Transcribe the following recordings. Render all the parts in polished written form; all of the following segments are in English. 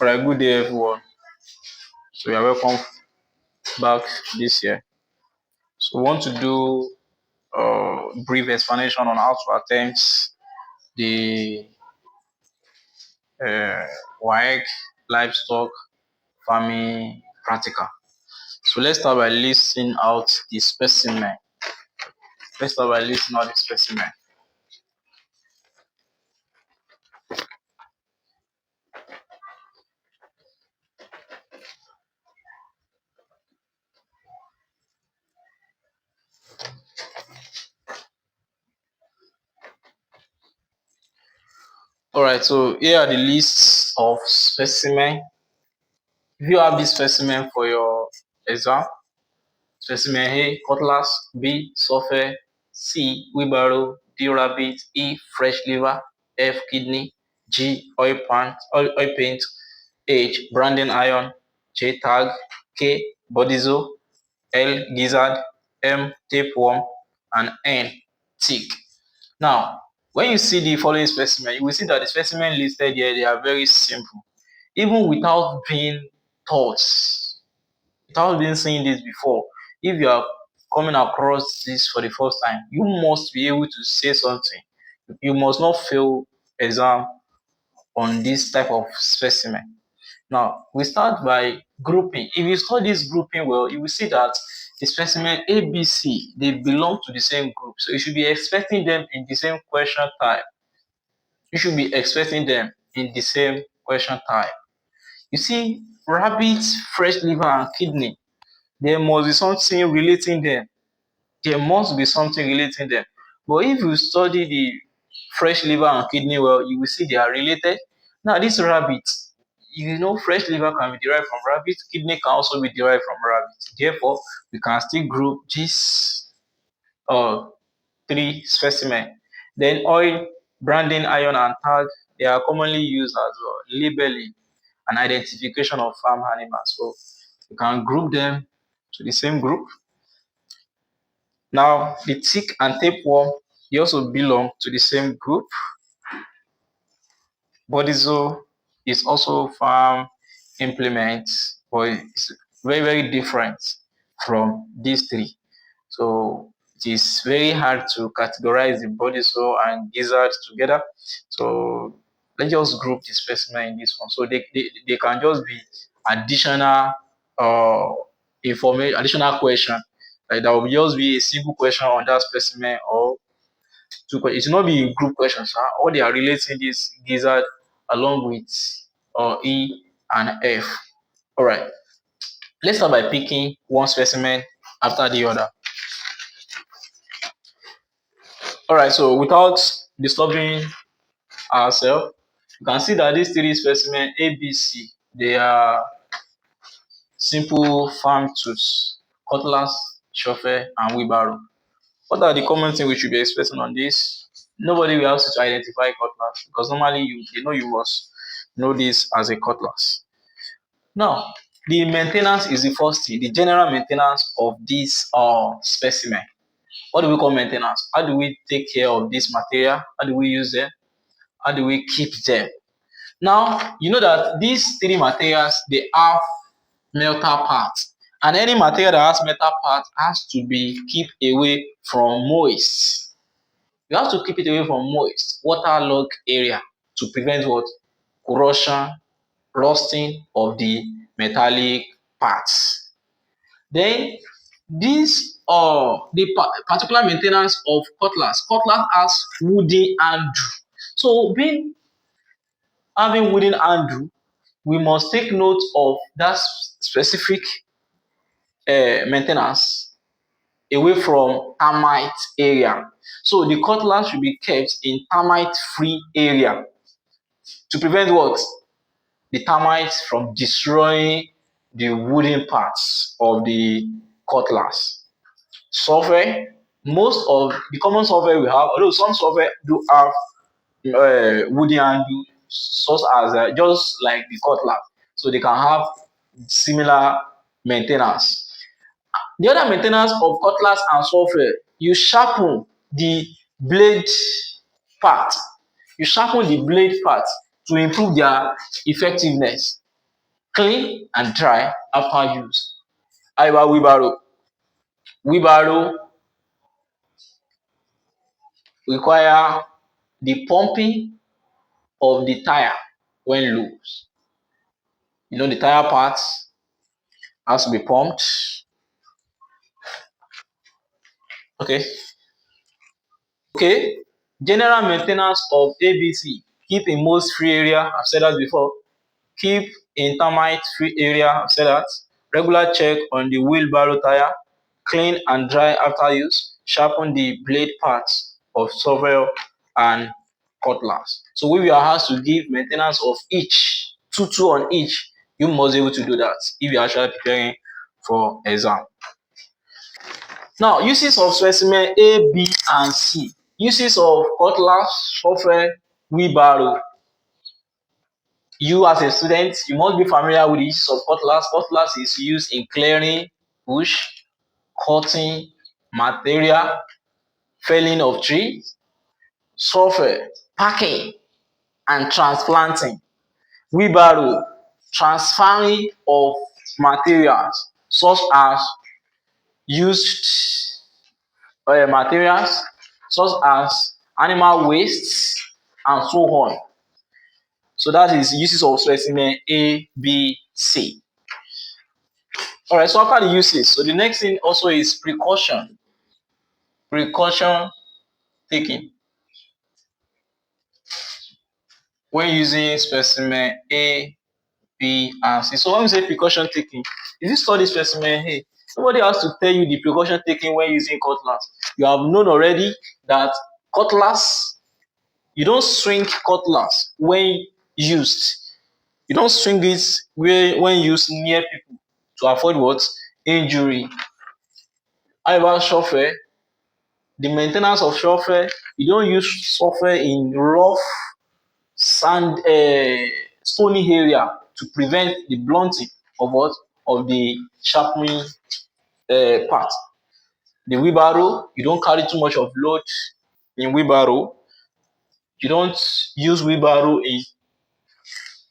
Alright, good day everyone. So you are welcome back this year. So we want to do a brief explanation on how to attempt the WAEC livestock farming practical. So let's start by listing out the specimen. Alright, so here are the lists of specimen. If you have this specimen for your exam, specimen A, cutlass; B, sulphur; C, wheelbarrow; D, rabbit; E, fresh liver; F, kidney; G, oil paint; H, branding iron; J, tag; K, bodizo; L, gizzard; M, tapeworm; and N, tick. Now, when you see the following specimen, you will see that the specimen listed here, they are very simple. Even without being taught, without being seeing this before, if you are coming across this for the first time, you must be able to say something. You must not fail exam on this type of specimen. Now, we start by grouping. If you study this grouping well, you will see that the specimen A, B, C, they belong to the same group. So you should be expecting them in the same question type. You see, rabbit, fresh liver, and kidney, there must be something relating them. But if you study the fresh liver and kidney well, you will see they are related. Now, this rabbit, fresh liver can be derived from rabbit, kidney can also be derived from rabbit. Therefore, we can still group these three specimen. Then oil, branding, iron, and tag, they are commonly used as labeling and identification of farm animals. So you can group them to the same group. Now, the tick and tapeworm, they also belong to the same group. Bodizo is also farm implements, but it's very, very different from these three. So it is very hard to categorize the bodizo and gizzard together. So let's just group the specimen in this one. So they can just be additional information, additional question. Like there will just be a single question on that specimen or two questions. It will not be group questions. All they are relating this gizzard along with E and F. All right. Let's start by picking one specimen after the other. All right. So without disturbing ourselves, you can see that these three specimens A, B, C, they are simple farm tools: cutlass, shovel, and wheelbarrow. What are the common things we should be expecting on this? Nobody will ask you to identify cutlass because normally you must know this as a cutlass. Now, the maintenance is the first thing, the general maintenance of this specimen. What do we call maintenance? How do we take care of this material? How do we use them? How do we keep them? Now, you know that these three materials, they have metal parts. And any material that has metal parts has to be kept away from moist. You have to keep it away from moist, waterlogged area to prevent what? Corrosion, rusting of the metallic parts. Then this the particular maintenance of cutlass. Cutlass has wooden handle. So having wooden handle, we must take note of that specific maintenance away from termite area. So the cutlass should be kept in termite free area to prevent what? The termites from destroying the wooden parts of the cutlass. Sulphur, most of the common sulphur we have, although some sulphur do have wooden handle, such as just like the cutlass, so they can have similar maintenance. The other maintenance of cutlass and sulphur, you sharpen the blade part. You sharpen the blade part to improve their effectiveness. clean and dry after use. How about wheelbarrow? Wheelbarrow require the pumping of the tire when loose. The tire parts has to be pumped. Okay. Okay. General maintenance of ABC. Keep in most free area. I've said that before. Keep in termite free area. I've said that. Regular check on the wheelbarrow tire. Clean and dry after use. Sharpen the blade parts of shovel and cutlass. So we are asked to give maintenance of each, two on each. You must be able to do that if you are actually preparing for exam. Now, uses of specimen A, B, and C. Uses of cutlass, shovel, wheelbarrow. You as a student, you must be familiar with the uses of cutlass. Cutlass is used in clearing bush, cutting material, felling of trees, shovel, packing, and transplanting. Wheelbarrow, transferring of materials such as used materials such as animal wastes and so on. So that is uses of specimen A, B, C. Alright, so after the uses, so the next thing also is precaution. Precaution taking when using specimen A, B, and C. So when we say precaution taking, if you study specimen A, nobody has to tell you the precaution taking when using cutlass. You have known already that cutlass, you don't swing cutlass when used. You don't swing it when used near people to avoid what? Injury. However, shovel, the maintenance of shovel, you don't use shovel in rough sand stony area to prevent the blunting of what? Of the sharpening part. The wheelbarrow, you don't carry too much of load in wheelbarrow. You don't use wheelbarrow in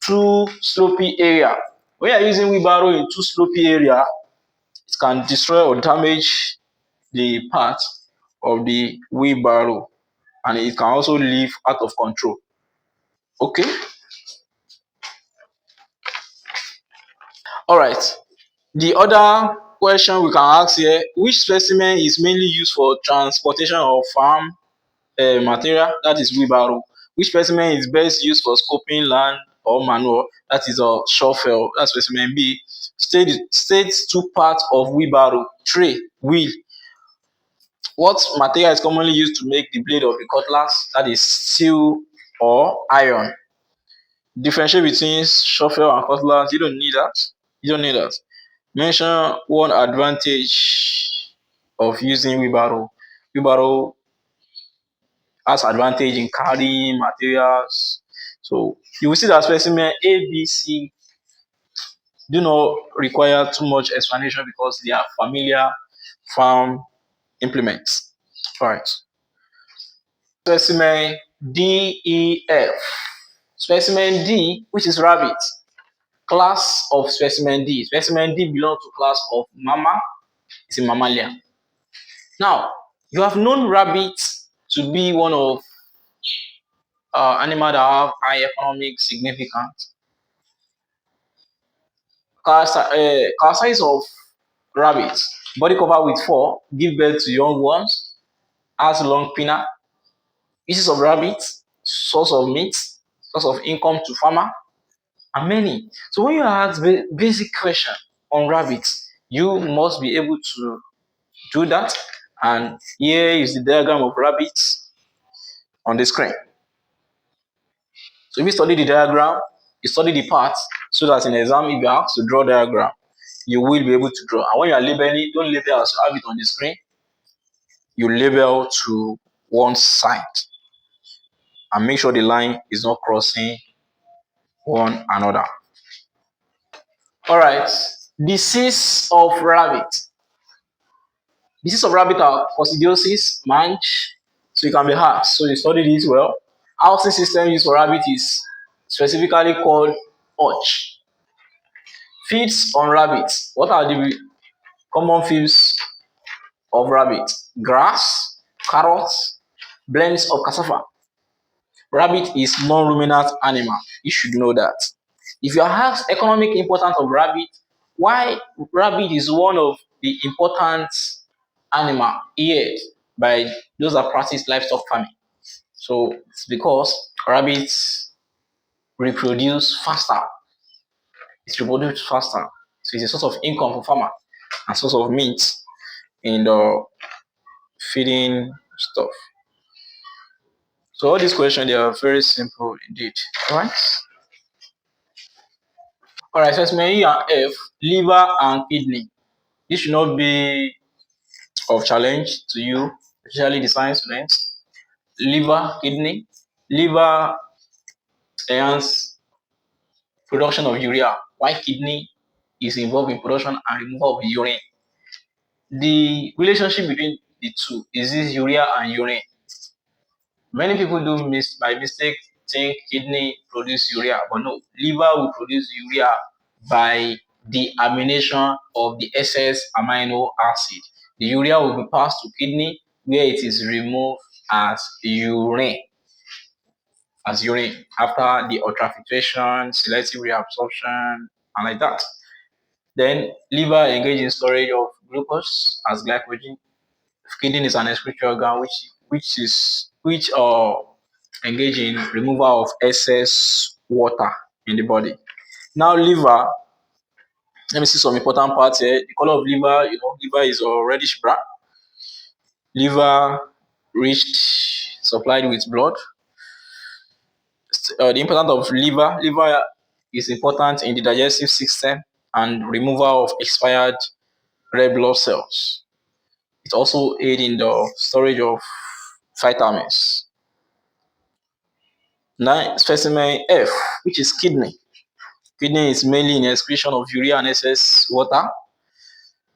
too slopy area. When you are using wheelbarrow in too slopy area, it can destroy or damage the part of the wheelbarrow, and it can also leave out of control. Okay. All right. The other question we can ask here: which specimen is mainly used for transportation of farm material? That is wheelbarrow. Which specimen is best used for scoping land or manure? That is a shovel. That's specimen B. State two parts of wheelbarrow: tray, wheel. What material is commonly used to make the blade of the cutlass? That is steel or iron. Differentiate between shovel and cutlass. You don't need that. You don't need that. Mention one advantage of using wheelbarrow. Wheelbarrow has advantage in carrying materials. So you will see that specimen A, B, C do not require too much explanation because they are familiar farm implements. All right. Specimen D, E, F. Specimen D, which is rabbit. Class of specimen D. Specimen D belongs to class of mammal. It's a mammalia. Now, you have known rabbits to be one of animals that have high economic significance. Size of rabbits: body covered with fur, give birth to young ones, has long pinna. Uses of rabbits: source of meat, source of income to farmer, and many. So when you ask basic question on rabbits, you must be able to do that. And here is the diagram of rabbits on the screen. So if you study the diagram, you study the parts, so that in exam, if you are asked to draw diagram, you will be able to draw. And when you are labeling, don't label as you have it on the screen. You label to one side and make sure the line is not crossing one another. All right. Disease of rabbit. Disease of rabbit are coccidiosis, mange, so it can be hard. So you study this well. Housing system used for rabbit is specifically called hutch. Feeds on rabbits. What are the common feeds of rabbit? Grass, carrots, blends of cassava. Rabbit is non-ruminant animal. You should know that. If you ask economic importance of rabbit, why rabbit is one of the important animal here by those that practice livestock farming. So it's because rabbits reproduce faster. It's reproduced faster. So it's a source of income for farmer and source of meat in the feeding stuff. So all these questions they are very simple indeed. Alright. Alright, specimen E and F, liver and kidney. This should not be of challenge to you, especially the science students. Liver, kidney. Liver enhance production of urea, while kidney is involved in production and removal of urine. The relationship between the two is this urea and urine. Many people do by mistake think kidney produce urea, but no, liver will produce urea by the amination of the excess amino acid. The urea will be passed to kidney where it is removed as urine. After the ultrafiltration, selective reabsorption, and like that. Then liver engage in storage of glucose as glycogen. Kidney is an excretory organ which engage in removal of excess water in the body. Now liver, let me see some important parts here. The color of liver, liver is a reddish brown. Liver rich, supplied with blood. The importance of liver is important in the digestive system and removal of expired red blood cells. It also aids in the storage of vitamins. Now, specimen F, which is kidney. Kidney is mainly in excretion of urea and excess water.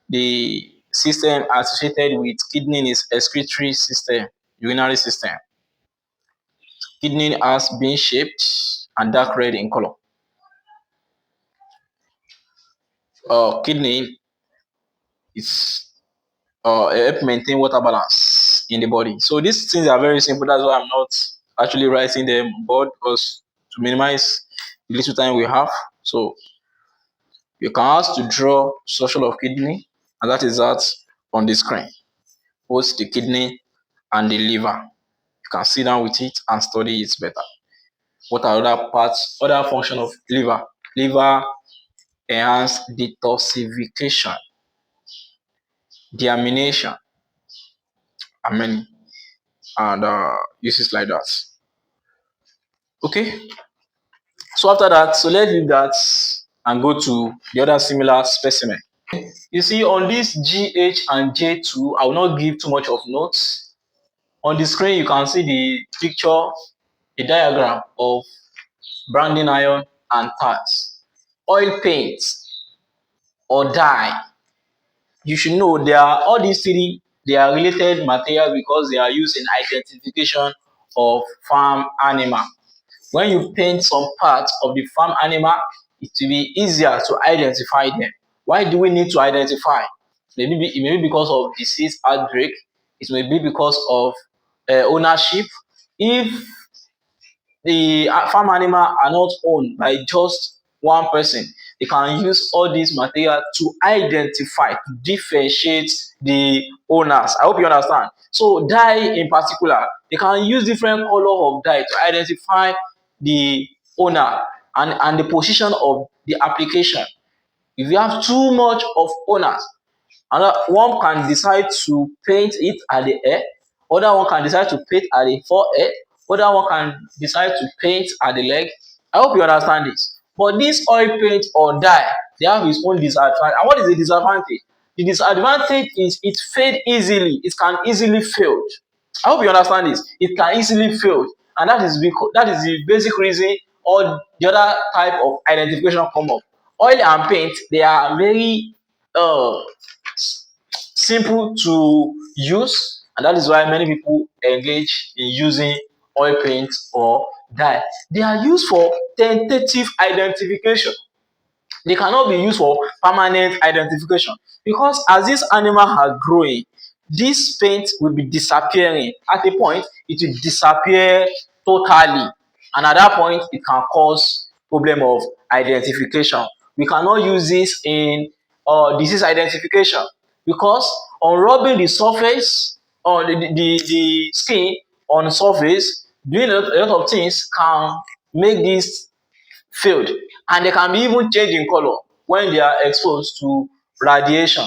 The system associated with kidney is excretory system, urinary system. Kidney has bean shaped and dark red in color. Kidney is help maintain water balance in the body. So these things are very simple. That's why I'm not actually writing them on board, because to minimize the little time we have. So you can ask to draw structure of kidney, and that is that on the screen. Both the kidney and the liver. You can sit down with it and study it better. What are other parts, other function of liver? Liver enhance detoxification, deamination, and many, and uses like that. Okay. So after that, so let's leave that and go to the other similar specimen. You see on this GH and J2, I will not give too much of notes. On the screen, you can see the picture, a diagram of branding iron and tags. Oil paint or dye. You should know they are all these three, they are related materials because they are used in identification of farm animal. When you paint some parts of the farm animal, it will be easier to identify them. Why do we need to identify? It may be because of disease outbreak. It may be because of ownership. If the farm animal are not owned by just one person, they can use all these material to identify, to differentiate the owners. I hope you understand. So dye in particular, they can use different color of dye to identify the owner and the position of the application. If you have too much of owners, another one can decide to paint it at the head, other one can decide to paint at the forehead, other one can decide to paint at the leg. I hope you understand this. But this oil paint or dye, they have its own disadvantage. And what is the disadvantage? The disadvantage is it fade easily. It can easily fade. I hope you understand this. It can easily fail, and that is the basic reason all the other type of identification come up. Oil and paint, they are very simple to use, and that is why many people engage in using oil paint or dye. They are used for tentative identification. They cannot be used for permanent identification because as this animal are growing, this paint will be disappearing. At a point, it will disappear totally, and at that point, it can cause problem of identification. We cannot use this in disease identification because on rubbing the surface or the skin on the surface, doing a lot of things can make this failed, and they can be even change in color when they are exposed to radiation.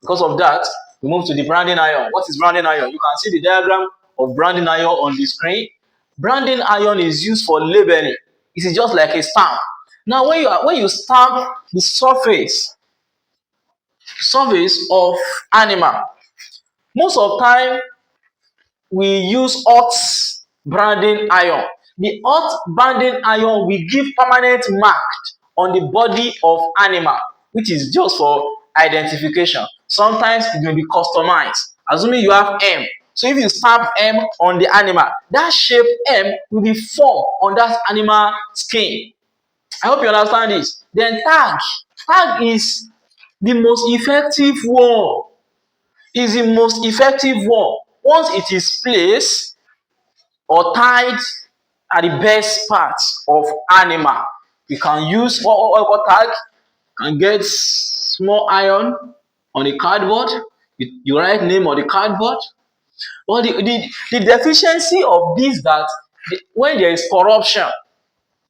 Because of that, we move to the branding iron. What is branding iron? You can see the diagram of branding iron on the screen. Branding iron is used for labeling. It is just like a stamp. Now when you stamp the surface of animal, most of time we use hot branding iron. The hot branding iron will give permanent mark on the body of animal, which is just for identification. Sometimes it may be customized, assuming you have M. So if you stamp M on the animal, that shape M will be formed on that animal skin. I hope you understand this. Then tag is the most effective one. Is the most effective one. Once it is placed or tied at the best parts of animal, you can use what tag. And get small iron on the cardboard. You write name on the cardboard. But the deficiency of this that when there is corruption,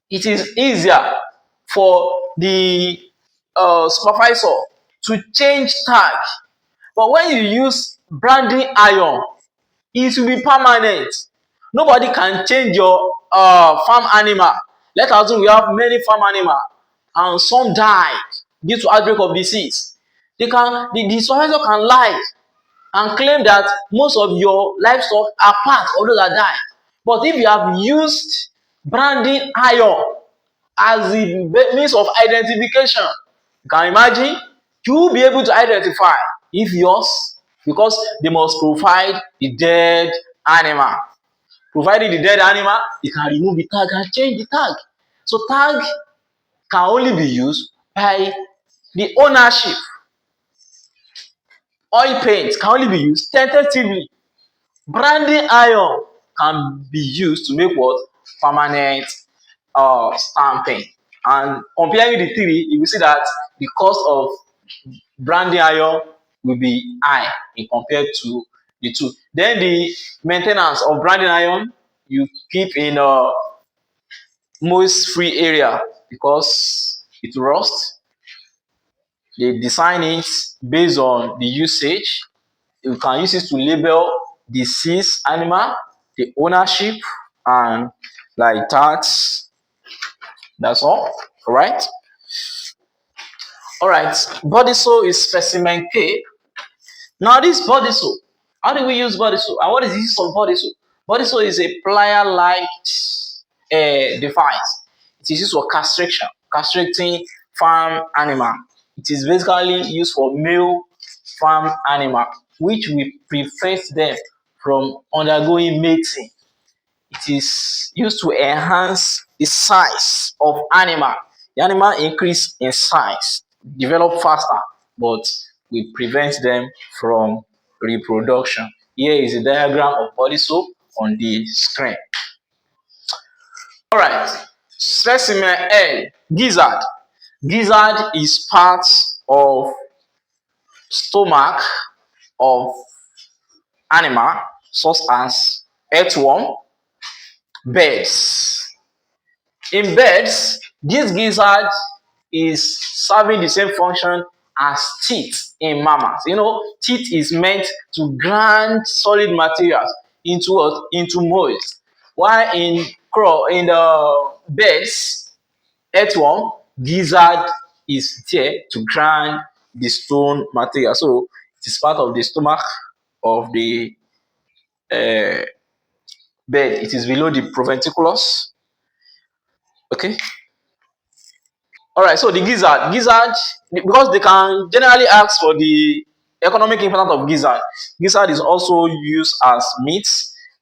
it is easier for the supervisor to change tag. But when you use branding iron, it will be permanent. Nobody can change your farm animal. Let us assume we have many farm animal and some died due to outbreak of disease. The supervisor can lie and claim that most of your livestock are part of those that died. But if you have used branding iron as the means of identification, you can imagine you will be able to identify if yours, because they must provide the dead animal. Providing the dead animal, you can remove the tag and change the tag. So tag can only be used by the ownership. Oil paint can only be used tentatively. Branding iron can be used to make what? Permanent stamping. And comparing the three, you will see that the cost of branding iron will be high in compared to the two. Then the maintenance of branding iron, you keep in a moist free area because it rusts. They design it based on the usage. You can use it to label deceased animal, the ownership, and like that. That's all. All right. All right. Body sew is specimen K. Now this body sew, how do we use body sew? And what is the use of body sew? Body sew is a plier-like device. It is used for castrating farm animal. It is basically used for male farm animal, which will prevent them from undergoing mating. It is used to enhance the size of animal. The animal increase in size, develop faster, but will prevent them from reproduction. Here is a diagram of body soap on the screen. All right, specimen L, gizzard. Gizzard is part of stomach of animal such as earthworm, birds. In birds, this gizzard is serving the same function as teeth in mammals. You know, teeth is meant to grind solid materials into what? Into molds. While in the birds, earthworm, gizzard is there to grind the stone material. So it is part of the stomach of the uh, bird. It is below the proventriculus. Okay. All right, so the gizzard, because they can generally ask for the economic importance of gizzard. Gizzard is also used as meat,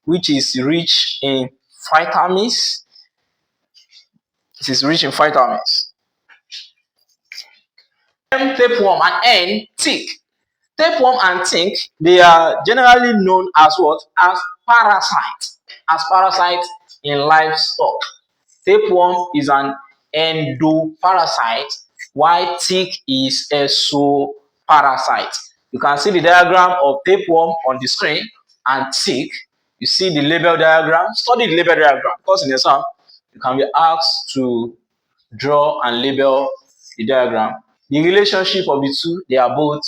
which is rich in vitamins. It is rich in vitamins. tapeworm, and N, tick. Tapeworm and tick, they are generally known as what? As parasites. As parasites in livestock. Tapeworm is an endoparasite, while tick is a zooparasite. You can see the diagram of tapeworm on the screen and tick. You see the label diagram. Study the label diagram because in the exam you can be asked to draw and label the diagram. The relationship of the two, they are both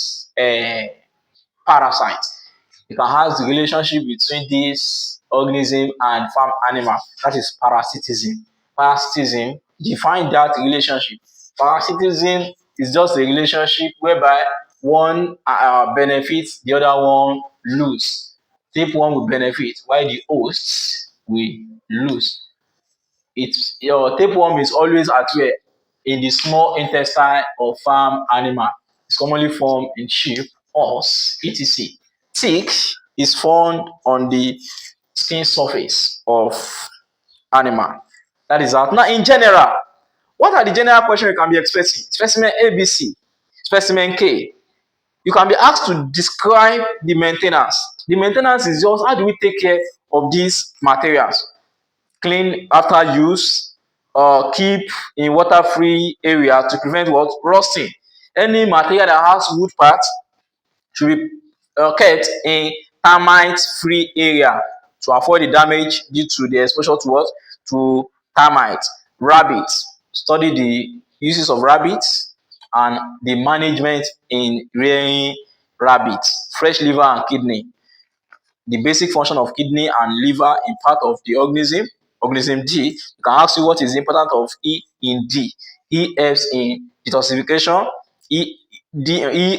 parasites. You can ask the relationship between this organism and farm animal. That is parasitism. Parasitism, define that relationship. Parasitism is just a relationship whereby one benefits, the other one lose. Tapeworm will benefit while the hosts will lose. Your tapeworm is always at where? In the small intestine of farm animal. It's commonly formed in sheep, horse, etc. Tick is found on the skin surface of animal. That is out. Now, in general, what are the general questions you can be expecting? Specimen ABC, specimen K. You can be asked to describe the maintenance. The maintenance is just how do we take care of these materials? Clean after use, keep in water-free area to prevent what? Rusting. Any material that has wood parts should be kept in termite-free area to avoid the damage due to the exposure to what? To termites. Rabbits. Study the uses of rabbits and the management in rearing rabbits. Fresh liver and kidney. The basic function of kidney and liver in part of the organism. Organism D, you can ask you what is the importance of E in D. E helps in detoxification. E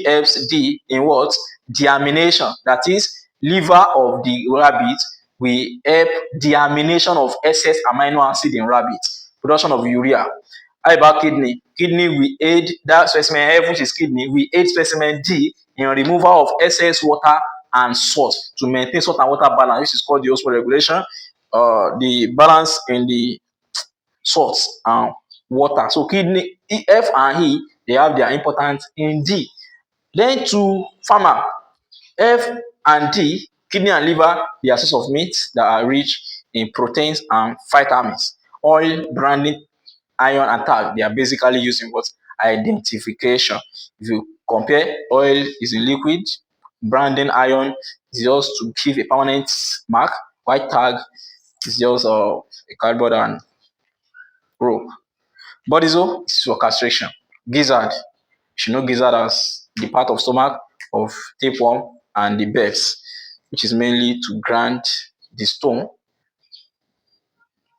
helps D in what? Deamination. That is, liver of the rabbit will help deamination of excess amino acid in rabbit. Production of urea. How about kidney? Kidney will aid that specimen F, which is kidney, will aid specimen D in removal of excess water and salt to maintain salt and water balance, which is called the osmoregulation. The balance in the salt and water. So kidney, F and E, they have their importance in D. Then to farmer, F and D, kidney and liver, they are source of meat that are rich in proteins and vitamins. Oil, branding, iron and talc, they are basically used in what? Identification. If you compare, oil is a liquid, branding iron is just to give a permanent mark, white tag is just a cardboard and rope. Bodizo is for castration. Gizzard, you should know gizzard as the part of stomach of tapeworm and the beds, which is mainly to grind the stone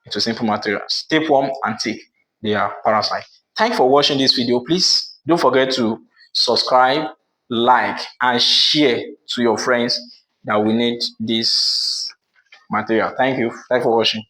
into simple materials. Tapeworm and tick, they are parasites. Thanks for watching this video. Please don't forget to subscribe, like, and share to your friends that will need this material. Thank you. Thanks for watching.